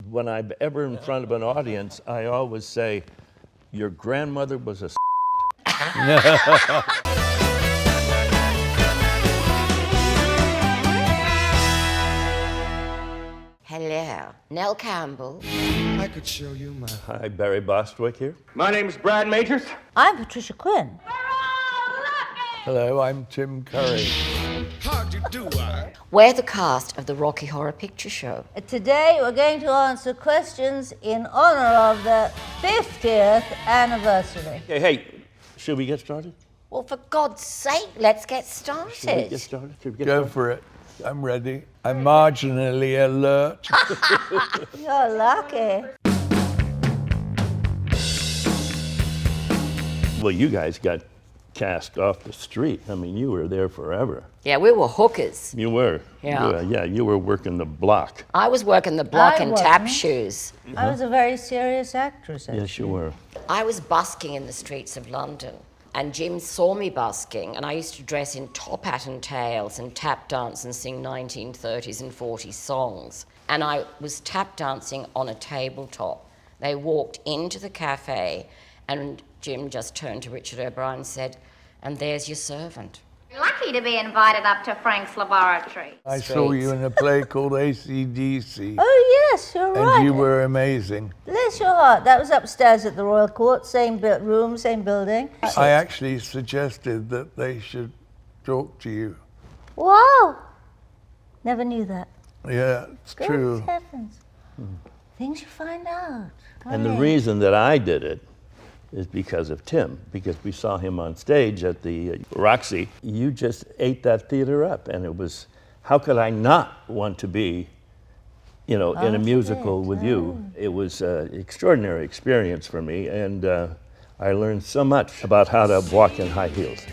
when I'm ever in front of an audience, I always say, your grandmother was a Hello, Nell Campbell. I could show you my... Hi, Barry Bostwick here. My name's Brad Majors. I'm Patricia Quinn. Hello, I'm Tim Curry. How'd you do, I? We're the cast of the Rocky Horror Picture Show. Today we're going to answer questions in honor of the 50th anniversary. Hey, should we get started? Well, for God's sake, let's get started. Should we get started? Go for it. I'm ready. I'm marginally alert. You're lucky. Well, you guys got cast off the street. I mean, you were there forever. Yeah, we were hookers. You were. Yeah. You were working the block. I was working the block I in wasn't. tap shoes. I was a very serious actress. Yes, you were. I was busking in the streets of London. And Jim saw me busking, and I used to dress in top hat and tails and tap dance and sing 1930s and 40s songs. And I was tap dancing on a tabletop. They walked into the cafe, and Jim just turned to Richard O'Brien and said, "And there's your servant." Lucky to be invited up to Frank's laboratory. I saw you in a play called AC/DC. Oh, yes, you're right. And you were amazing. Bless your heart. That was upstairs at the Royal Court, same room, same building. I actually suggested that they should talk to you. Wow. Never knew that. Yeah, it's true. Good heavens. Things you find out. And the reason that I did it is because of Tim, because we saw him on stage at the Roxy. You just ate that theater up, and it was, how could I not want to be, in a musical with you? It was an extraordinary experience for me, and I learned so much about how to walk in high heels.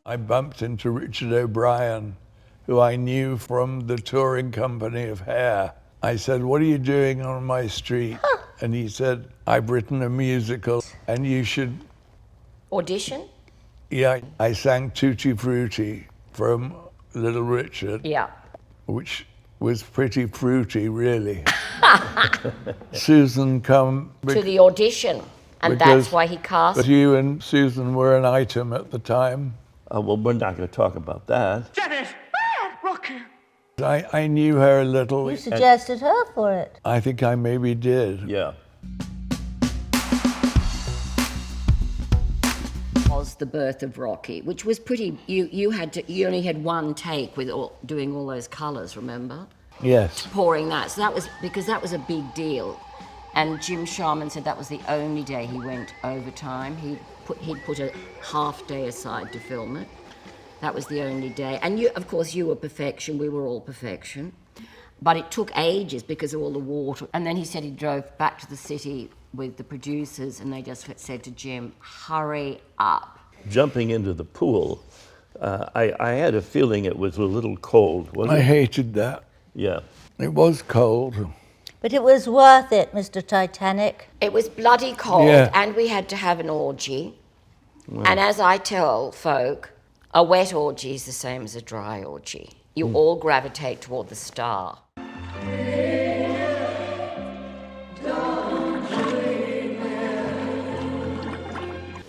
I bumped into Richard O'Brien, who I knew from the touring company of Hair. I said, "What are you doing on my street?" And he said, "I've written a musical, and you should..." Audition? Yeah, I sang Tutti Frutti from Little Richard, Yeah. which was pretty fruity, really. Susan come... To the audition. And that's why he cast. But you and Susan were an item at the time. Well, we're not going to talk about that. Dennis! Rocky! I knew her a little. You suggested her for it. I think I maybe did. Yeah. Was the birth of Rocky, which was pretty. You only had one take with doing all those colours. Remember? Yes. Pouring that. So that was because that was a big deal, and Jim Sharman said that was the only day he went overtime. He'd put a half day aside to film it. That was the only day. And you, of course, you were perfection. We were all perfection. But it took ages because of all the water. And then he said he drove back to the city with the producers, and they just said to Jim, "Hurry up." Jumping into the pool, I had a feeling it was a little cold, wasn't I it? hated that. Yeah. It was cold. But it was worth it, Mr. Titanic. It was bloody cold, Yeah. and we had to have an orgy. And as I tell folk, a wet orgy is the same as a dry orgy. You all gravitate toward the star.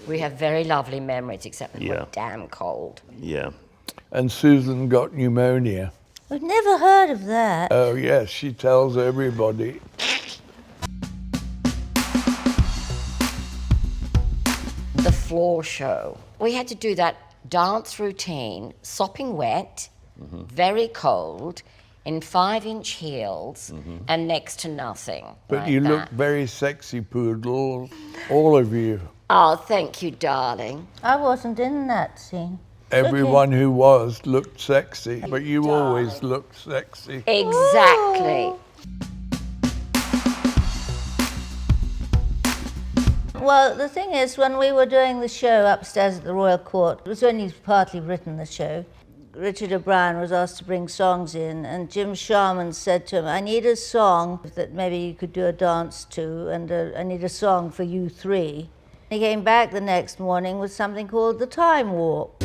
We have very lovely memories, except that we're damn cold. Yeah. And Susan got pneumonia. We've never heard of that. Oh, yes, she tells everybody. The floor show. We had to do that dance routine, sopping wet, very cold, in 5-inch heels, and next to nothing. But like you that. look very sexy, Poodle, all of you. Oh, thank you, darling. I wasn't in that scene. Everyone who was looked sexy, but you always looked sexy. Exactly. Well, the thing is, when we were doing the show upstairs at the Royal Court, it was only partly written, the show. Richard O'Brien was asked to bring songs in, and Jim Sharman said to him, "I need a song that maybe you could do a dance to, and I need a song for you three." He came back the next morning with something called The Time Warp.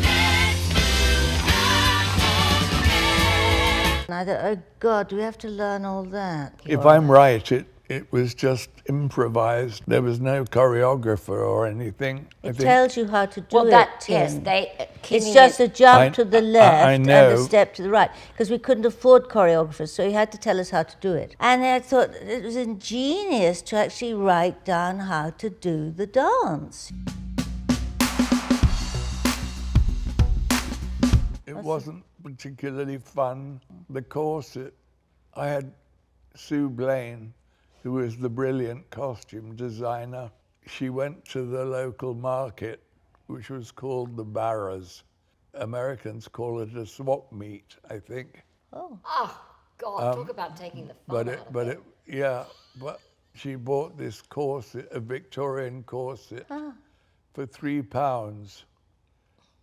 And I I thought, oh God, do we have to learn all that? If I'm right, it was just improvised. There was no choreographer or anything. It tells you how to do Well, it, that, Tim. yes, they... It's Kimmy just is- a jump I- to the I left and a know. step to the right, because we couldn't afford choreographers, so he had to tell us how to do it. And I thought it was ingenious to actually write down how to do the dance. It wasn't particularly fun. The corset, I had Sue Blaine, who was the brilliant costume designer. She went to the local market, which was called the Barras. Americans call it a swap meet, I think. Oh, God, talk about taking the fun out of it. But she bought this corset, a Victorian corset, for £3,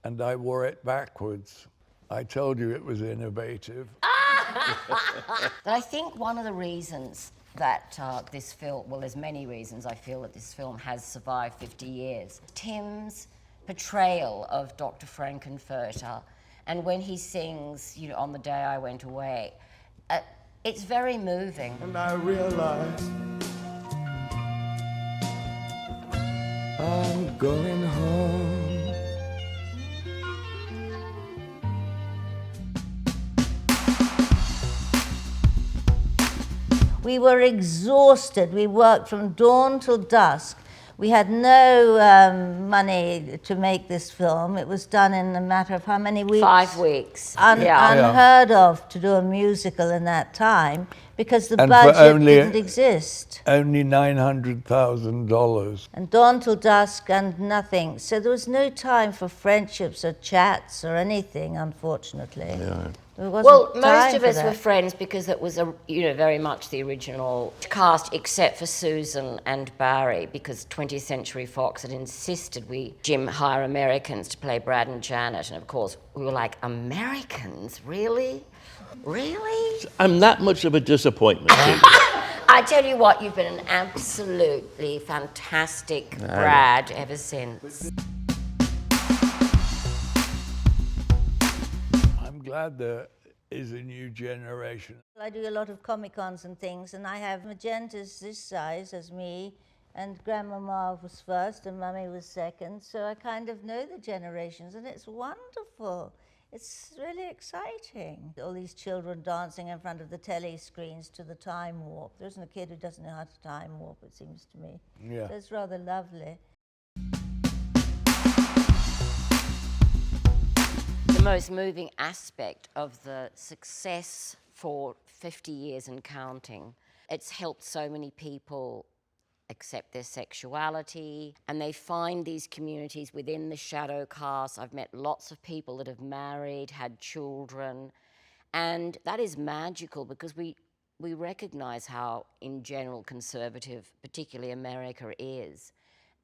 and I wore it backwards. I told you it was innovative. But I think one of the reasons that this film, well, there's many reasons I feel that this film has survived 50 years. Tim's portrayal of Dr. Frank-N-Furter, and when he sings, you know, On the Day I Went Away, it's very moving. And I realize I'm going home. We were exhausted. We worked from dawn till dusk. We had no money to make this film. It was done in a matter of how many weeks? 5 weeks. Unheard of to do a musical in that time, because the And for budget only- didn't exist. Only $900,000. And dawn till dusk and nothing. So there was no time for friendships or chats or anything, unfortunately. There wasn't Well, time most of for us that. were friends because it was, very much the original cast, except for Susan and Barry, because 20th Century Fox had insisted Jim hire Americans to play Brad and Janet, and of course we were like, Americans, really? Really? I'm not much of a disappointment to you. I tell you what, you've been an absolutely fantastic Brad ever since. I'm glad there is a new generation. I do a lot of Comic-Cons and things, and I have Magentas this size as me, and Grandmama was first and Mummy was second, so I kind of know the generations, and it's wonderful. It's really exciting. All these children dancing in front of the telly screens to the time warp. There isn't a kid who doesn't know how to time warp, it seems to me. Yeah. So it's rather lovely. The most moving aspect of the success for 50 years and counting, it's helped so many people accept their sexuality, and they find these communities within the shadow cast. I've met lots of people that have married, had children, and that is magical because we recognize how, in general, conservative, particularly America, is.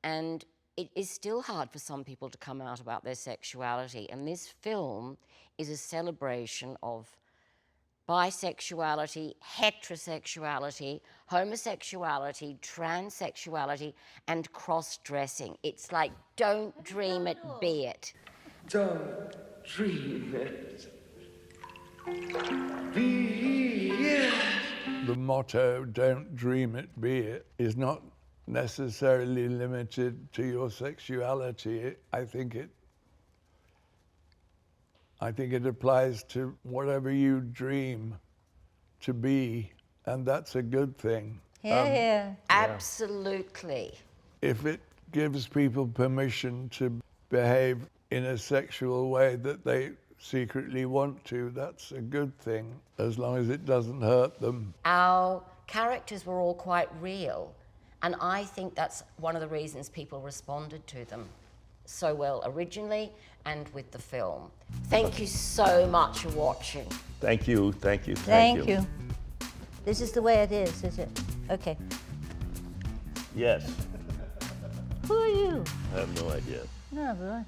And it is still hard for some people to come out about their sexuality, and this film is a celebration of bisexuality, heterosexuality, homosexuality, transsexuality, and cross-dressing. It's like, don't dream it, be it. Don't dream it. Be it. The motto, don't dream it, be it, is not necessarily limited to your sexuality. I think it applies to whatever you dream to be, and that's a good thing. Yeah. Absolutely. If it gives people permission to behave in a sexual way that they secretly want to, that's a good thing, as long as it doesn't hurt them. Our characters were all quite real, and I think that's one of the reasons people responded to them so well originally and with the film. Thank you so much for watching. Thank you. Thank you. This is the way it is it? Okay. Yes. Who are you? I have no idea. No, but